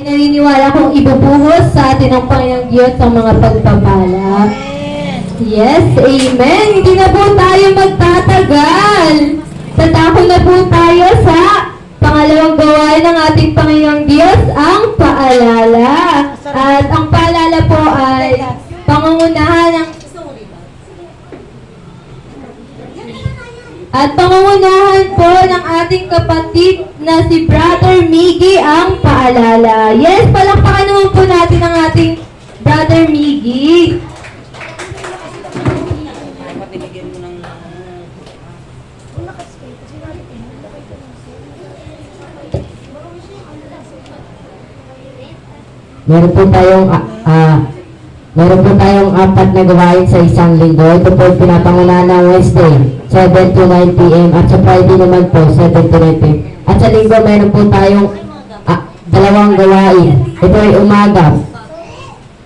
Naniniwala kong ibubuhos sa atin ng Panginoong Diyos ang mga pagpapala. Yes, amen. Hindi na po tayo magtatagal. Tatako na po tayo sa pangalawang gawain ng ating Panginoong Diyos, ang paalala. At ang paalala po ay pangungunahan ng po ng ating kapatid na si Brother Miggy ang paalala. Yes, palakpakan naman po natin ang ating Brother Miggy. Meron po tayong apat na gawain sa isang linggo. Ito po pinapangunahan ng Wednesday, 7 to 9 p.m. At sa Friday naman po, 7 to 9 p.m. At sa linggo, meron po tayong dalawang gawain. Ito ay umaga,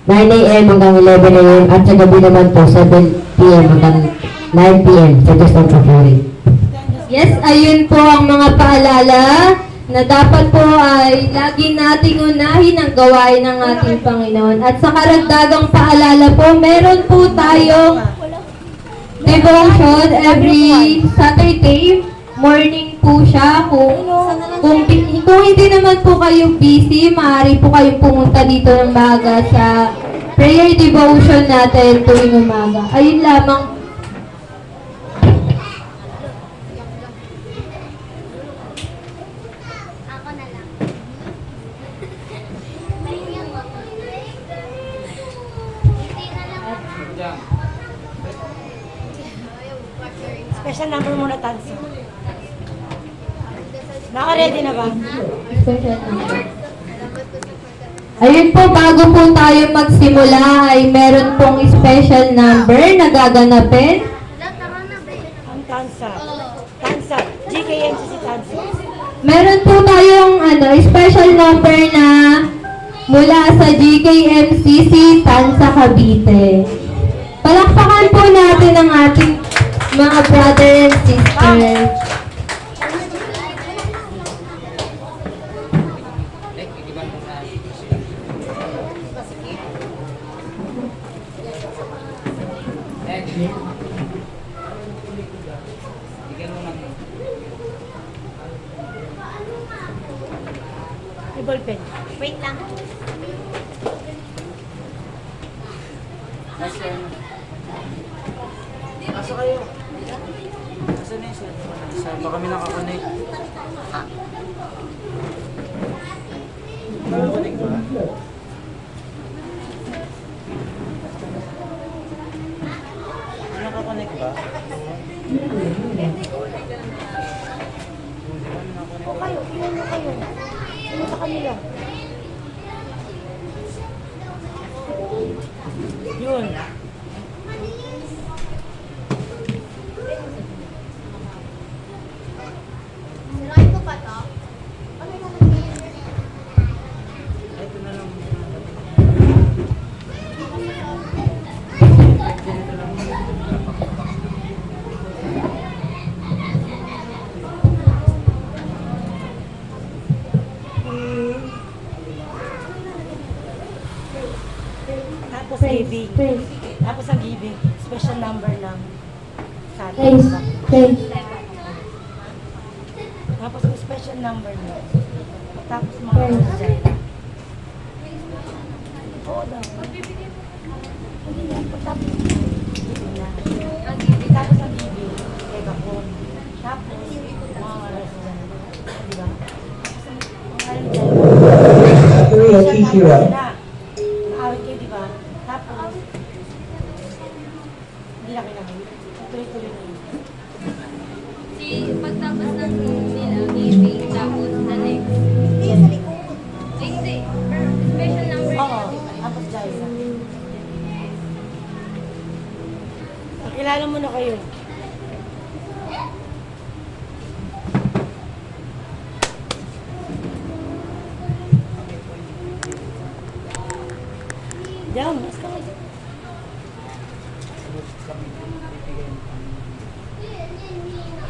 9 a.m. hanggang 11 a.m. At sa gabi naman po, 7 p.m. hanggang 9 p.m. sa Diyos ng Papuri. Yes, ayun po ang mga paalala na dapat po ay lagi nating unahin ang gawain ng ating Panginoon. At sa karagdagang paalala po, meron po tayong devotion every Saturday. Morning po siya. Kung hindi naman po kayo busy, maaari po kayong pumunta dito ng maaga sa prayer devotion natin tuwing umaga. Ayun lamang. Special number muna, Tanso. Naka-ready na ba? Ayun po, bago po tayo magsimula ay meron pong special number na gaganapin. Ang Tansa. Tansa. GKM si Tansa. Meron po tayong special number na mula sa GKMCC Tansa Cavite. Palakpakan po natin ang ating mga brother and sister. Ballpen. Wait lang. Asa kayo? Asa na yung cellphone? Baka kami nakakonect. Nakakonect ba? Nakakonect ba? O kayo, ilan na kayo? Sino sa kanila? Yun. Sirain ko pa to? Ito na lang. Tapos giving. Tapos ang giving. Special number lang. Sa atin. Praise, praise. Tapos ang special number mo. Tapos mga Jaira. Oo daw. Hindi na. Tapos giving na. Tapos ang giving. Kay Bakon. Tapos mga resident. Di ba? Tapos ang mga Jaira. Naawit kayo, di ba? Tapos hindi na kailangan. Tuloy-tuloy na yun. Pagtapos ng nila, giving, tapos the next. Hindi, sa likod. Hindi. Special number. Oo. Tapos Jaira. Pakilala mo na kayo. Diyan, mas ka kayo.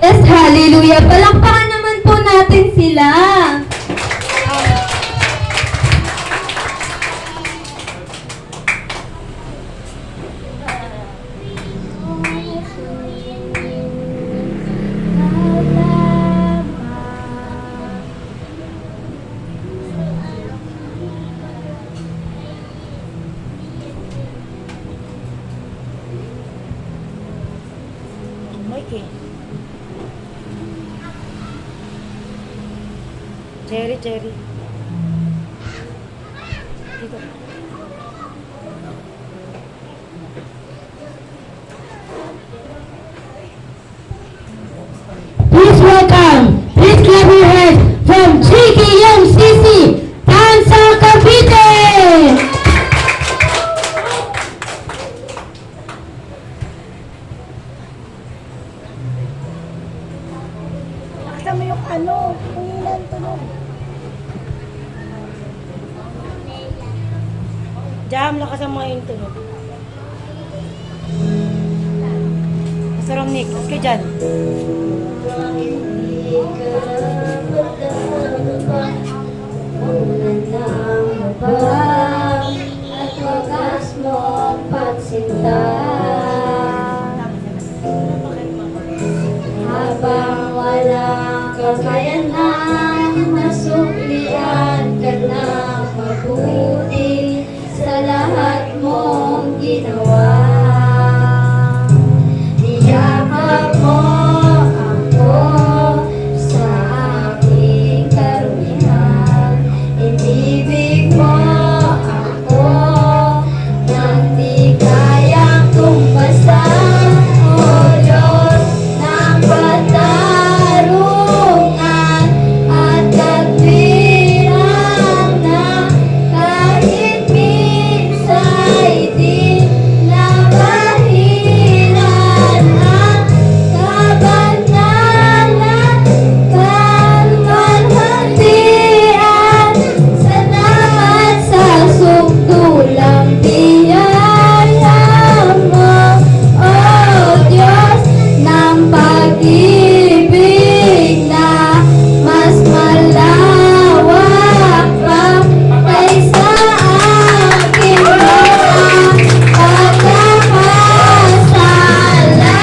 Yes, hallelujah. Palakpakan naman po natin sila. Cherry, cherry. Dito. Please welcome, please clap your hands from GKMCC, Tansa Cavite! Nakita mo yung ano, kungilan tunog. Jam, lakasan mo yung tunog. Masarang Nick, mas kayo dyan. At wagas mo pagsinta habang walang kakayanan, masuklian ka ng mabuti sa lahat mong ginawa. Iyakap mo ako sa aking karumihan, inibig mo ako nang di kayang tumpasan. O Diyos ng katarungan at katwiran na kahit minsa'y di nabahiran ang kabanalan kalwalhatian. Salamat sa sukdulang biyaya mo, O Diyos ng pag-ibig na mas malawak pa kaysa aking mga pagkakasala.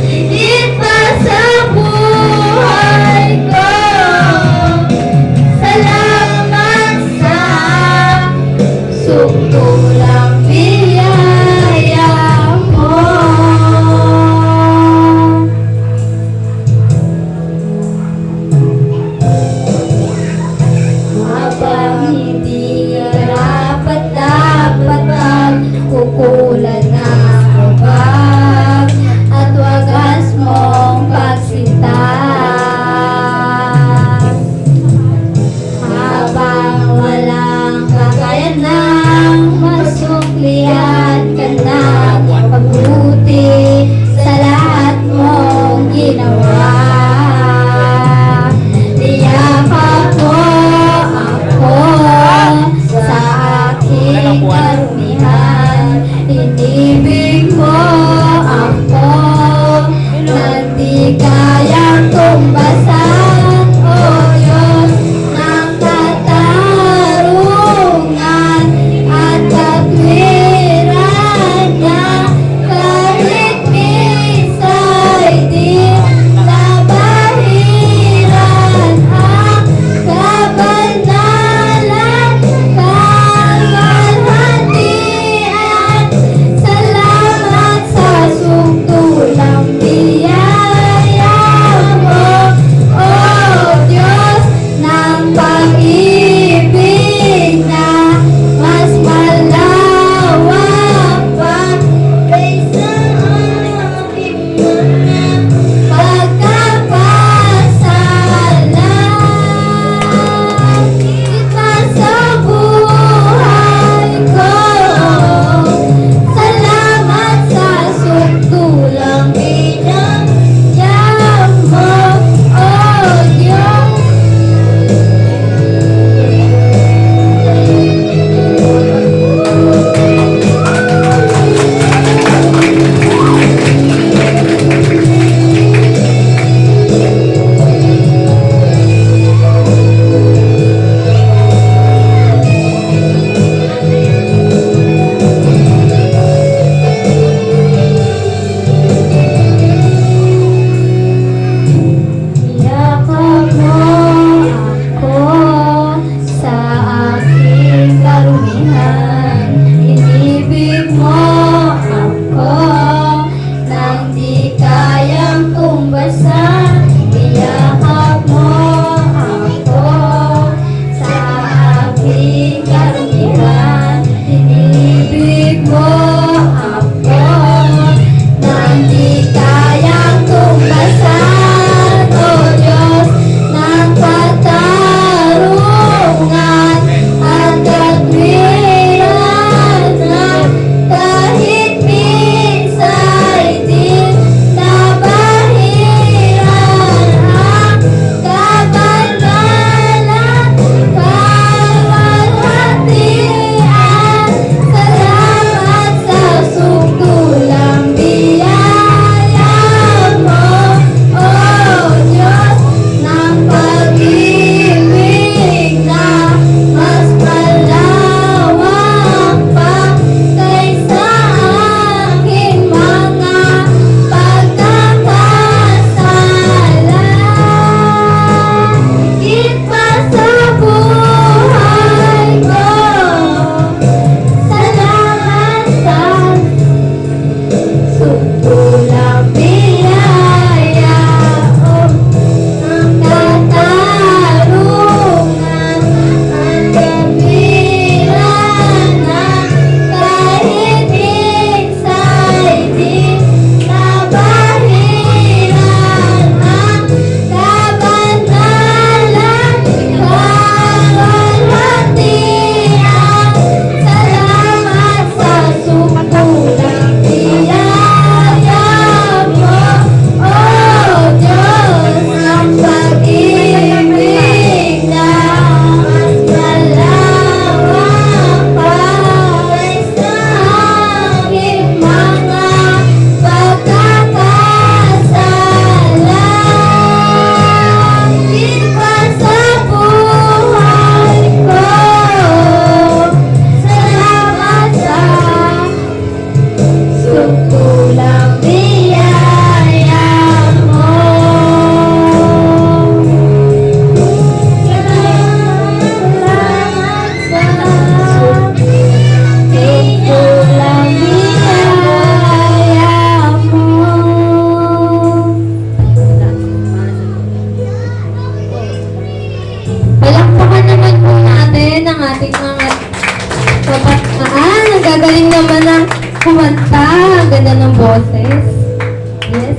Higit pa sa buhay ko, salamat sa sukdulang biyaya mo. Habang hindi karapat-dapat pagkukulan ng habag at wagas mong pagsinta. Habang walang kakayanang masuklian ka ng mabuti sa lahat mong ginawa. Niyakap mo ako ating mga kabataan. Ang gagaling naman ng kumanta. Ang ganda ng boses. Yes.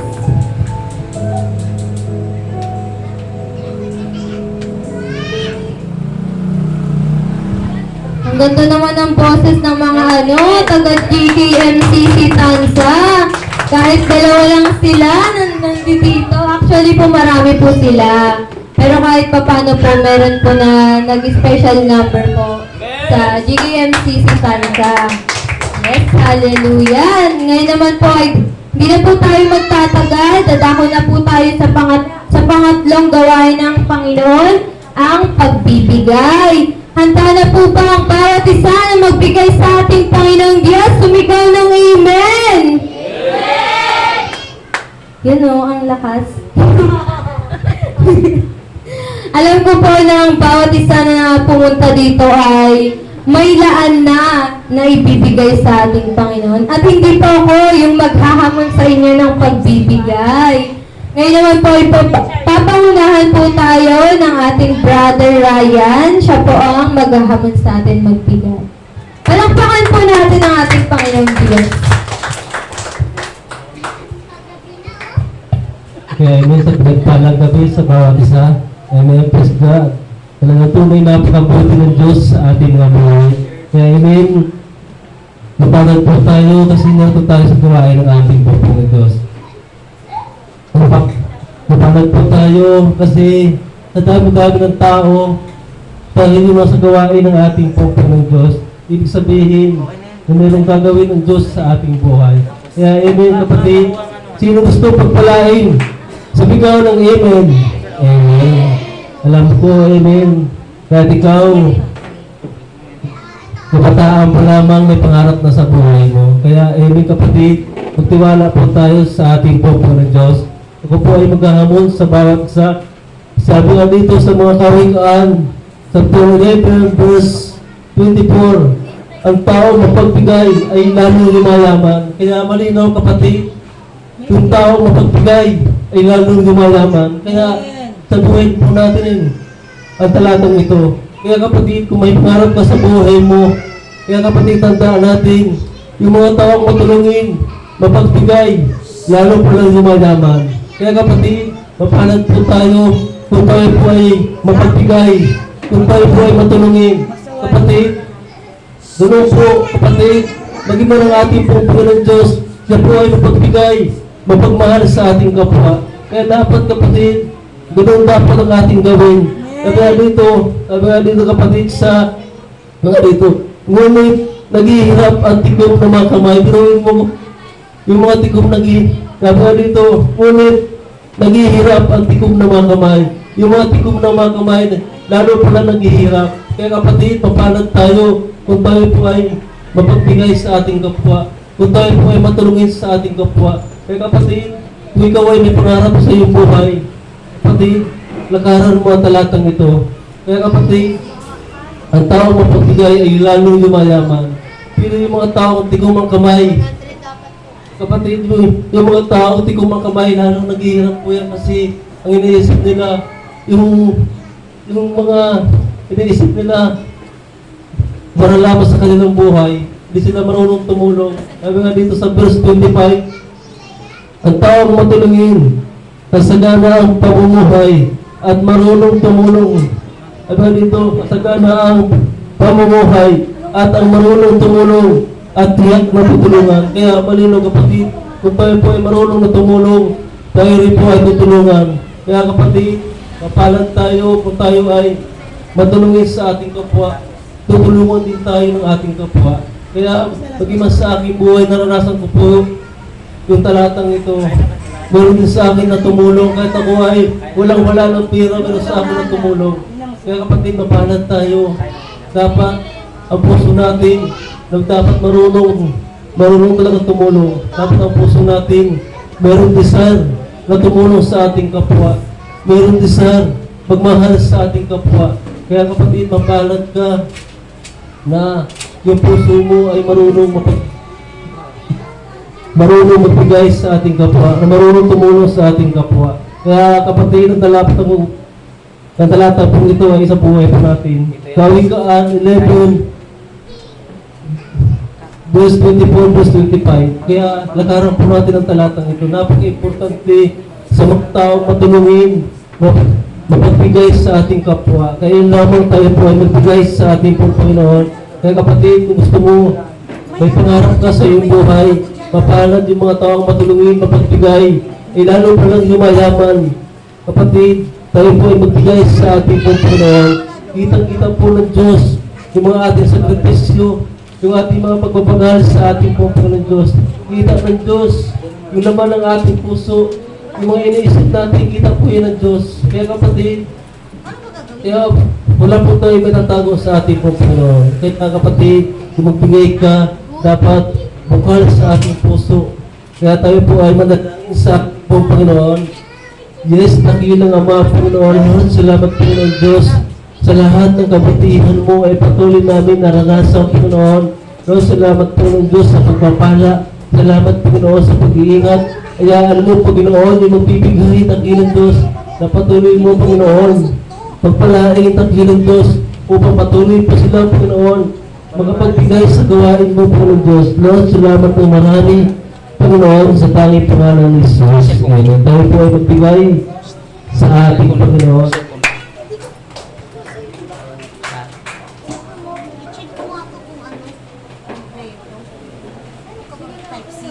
Ang ganda naman ng boses ng mga taga GKMCC Tansa. Kahit dalawa lang sila nandito. Actually po marami po sila. Pero kahit paano po meron po na nag-special number po sa GKMCC Tansa. Yes, hallelujah. Ngayon naman po ay hindi na po tayo magtatagal. Dadako na po tayo sa pangatlong gawain ng Panginoon, ang pagbibigay. Handa na po ba ang bawat isa na magbigay sa ating Panginoong Diyos? Sumigaw ng Amen! Amen! Yun o, ang lakas. Alam ko po na ang bawat isa na pumunta dito ay may laan na ibibigay sa ating Panginoon. At hindi po ako yung maghahamon sa inyo ng pagbibigay. Ngayon naman po, papangunahan po tayo ng ating brother Ryan. Siya po ang maghahamon sa atin magbigay. Palakpakan po natin ang ating Panginoong Diyos. Kaya amen sa pinagpalang gabi sa bawat isa. Amen, praise God. Talagang tunay napakabuti ng Diyos sa ating mga buhay. Kaya amen, napagod po tayo kasi nato tayo sa gawain ng ating Panginoong Diyos. Napagod po tayo kasi sa dami-dami ng tao tayo yung sa gawain ng ating Panginoong Diyos. Ibig sabihin na mayroong gagawin ng Diyos sa ating buhay. Kaya amen kapatid, sino gusto pagpalain? Sabigaw ng amen. Amen. Alam ko, amen. Kahit ikaw, kabataan pa lamang may pangarap na sa buhay mo. Kaya, amen kapatid, magtiwala po tayo sa ating Panginoon Diyos. Ako po ay maghahamon sa bawat isa. Sabi nga dito sa mga kawikaan, sa 11 verse 24, ang tao mapagbigay ay lalong lumayaman. Kaya malinaw kapatid, yung tao mapagbigay ay lalong lumayaman. Kaya sa buhay po natin ang talatang ito. Kaya kapatid, kung may pangarap ka sa buhay mo, kaya kapatid, tandaan natin, yung mga taong matulungin, mapagbigay, lalo po lang lumayaman. Kaya kapatid, mapalad po tayo kung tayo po ay mapagbigay, kung tayo po ay matulungin. Kapatid, doon po, kapatid, naging man ang ating Panginoon Diyos, siya po ay mapagbigay, mapagmahal sa ating kapwa. Kaya dapat kapatid, ganoon dapat ang ating gawin. Sabi nga dito kapatid sa mga dito, ngunit naghihirap ang tikom ng mga kamay. Biruin mo, yung mga tikom sabi nga dito, ngunit naghihirap ang tikom ng mga kamay. Yung mga tikom ng mga kamay, lalo pala naghihirap. Kaya kapatid, mapalad tayo kung tayo po ay mapagbigay sa ating kapwa. Kung tayo po ay matulungin sa ating kapwa. Kaya kapatid, kung ikaw ay may pangarap sa iyong buhay, kapatid, lakaran mo ang talatang ito. Kaya kapatid, ang tao mapagbigay ay lalong lumayaman. Pero yung mga tao tikom ang kamay, kapatid, yung mga tao tikom ang kamay, lalong naghihirap po yan kasi ang iniisip nila, yung mga iniisip nila, maralaman sa kanilang buhay, hindi sila marunong tumulong. Sabi nga dito sa verse 25, ang taong matulungin, kasagana ang pamumuhay at marunong tumulong. Sabi nga dito, kasagana ang pamumuhay at ang marunong tumulong at tiyak na tutulungan. Kaya malinaw kapatid, kung tayo po ay marunong na tumulong, tayo rin po ay tutulungan. Kaya kapatid, mapalad tayo kung tayo ay matulungin sa ating kapwa. Tutulungan din tayo ng ating kapwa. Kaya pag-iman sa aking buhay, naranasan ko po yung talatang ito. Meron din sa akin na tumulong. Kahit ako ay walang-wala ng pera, meron sa akin na tumulong. Kaya kapatid, mapalad tayo. Dapat ang puso natin, dapat marunong talaga tumulong. Dapat ang puso natin, meron desire na tumulong sa ating kapwa. Meron desire magmahal sa ating kapwa. Kaya kapatid, mapalad ka na yung puso mo ay marunong magbigay sa ating kapwa, na marunong tumulong sa ating kapwa. Kaya kapatid, ang Ang talata po ito ay sa buhay po natin. Gawin ka 11, verse 24, verse 25. Kaya lakaran po natin ang talatang ito. Napaka-importante sa mga taong matulungin, mapagbigay sa ating kapwa. Kaya lamang tayo po ay magbigay sa ating pong Panginoon. Kaya kapatid, kung gusto mo, may pangarap ka sa iyong buhay, mapalad yung mga taong matulungin, mapagbigay, lalo pa lang yumayaman. Kapatid, tayo po ay magbigay sa ating pong Panginoon. Kitang-kita po ng Diyos yung mga ating sakripisyo, yung ating mga pagpapagal sa ating pong Panginoon Diyos. Kita ng Diyos yung laman ng ating puso, yung mga iniisip natin, kita po yan ng Diyos. Kaya kapatid, kaya wala po tayo matatago sa ating pong Panginoon. Kaya kapatid, kung magbigay ka, dapat bukal sa ating puso. Kaya tayo po ay manalangin sa ating pong Panginoon. Yes, nakilang Ama, Panginoon. Lord, salamat Panginoon Diyos. Sa lahat ng kabutihan mo ay patuloy namin naranasan, Panginoon. Lord, salamat Panginoon Diyos sa pagpapala. Salamat Panginoon sa pag-iingat. Kaya alam mo, Panginoon, yung magbibigay ng ilang Diyos na patuloy mo, Panginoon. Pagpalain ng ilang Diyos upang patuloy pa sila, Panginoon, magapagbigay sa gawain mo, Panginoon Diyos. Lord, salamat ng marami, Panginoon, sa tanging pangalan ni Jesus. Ngayon, tayo po ay magbigay sa ating Panginoon. I-check ko nga po kung ano. Type C. Type C.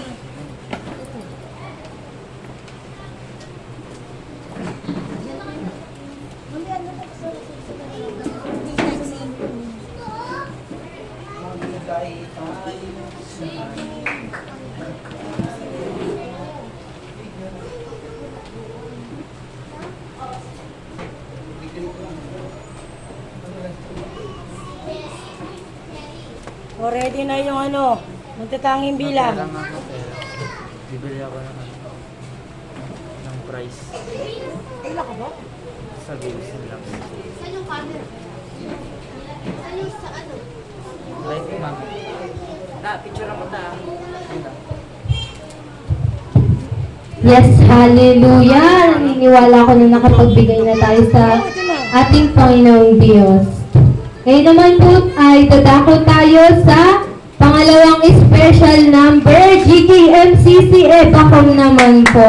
O, ready na yung ano, magtatanging bilang. Kailangan ko pera. Bibili ako ng price. Wala ka ba? Sa bills lang. Like, ma'am. Picture mo ta. Yes, hallelujah! Naniniwala ko na nakapagbigay na tayo sa ating Panginoong Diyos. Ngayon naman po ay dadako tayo sa pangalawang special number, GKMCC Bacom naman po.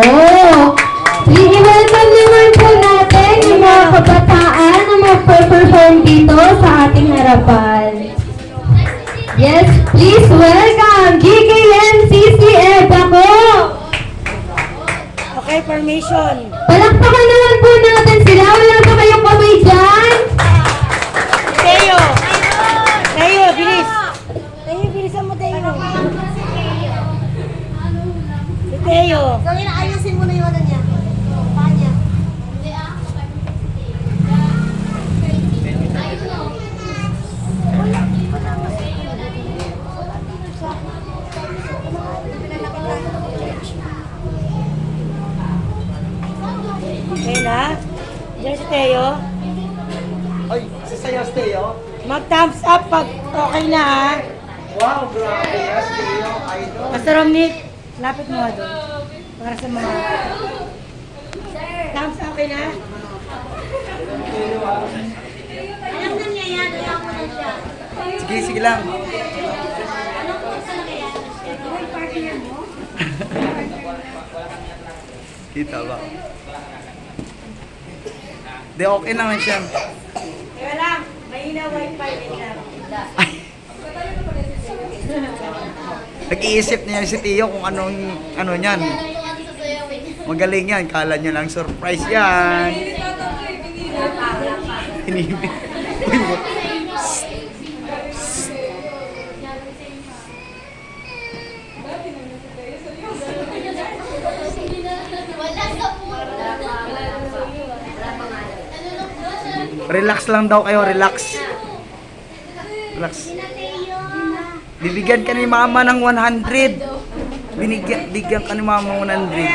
I-welcome naman po natin yung mga kabataan na mag-perform dito sa ating harapan. Yes, please welcome GKMCC Bacom. Okay, permission. Palakpakan naman po natin sila. Wala ba kayong kamay dyan? Teo! Teo, bilis! Teo, bilisan mo, Teo. Si Teo. Gawin na, ayusin mo na yung ano niya. Paa niya. Okay na? Diyan si Teo. Ay, sasayaw Teo. Mag-thumbs up pag okay na, ha? Wow, grabe. Yes, Teo. Idol. Pastor Romnick, lapit mo nga doon. Para sa mga... Thumbs up, okay na? Alam na niya yan, kaya mo na siya. Sige, sige lang. Kita ba? Di, okay naman siya. Teka lang, mahina wifi din na. Nag-iisip niya si Tio kung anong ano niyan. Magaling yan. Kala nyo lang surprise yan. Hinibig. Uy, mo. Relax lang daw kayo, relax. Relax. Bibigyan ka ni mama ng 100. Bigyan ka ni mama ng 100.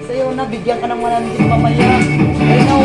Sa'yo na, bigyan ka ng 100 mamaya. Ay, no.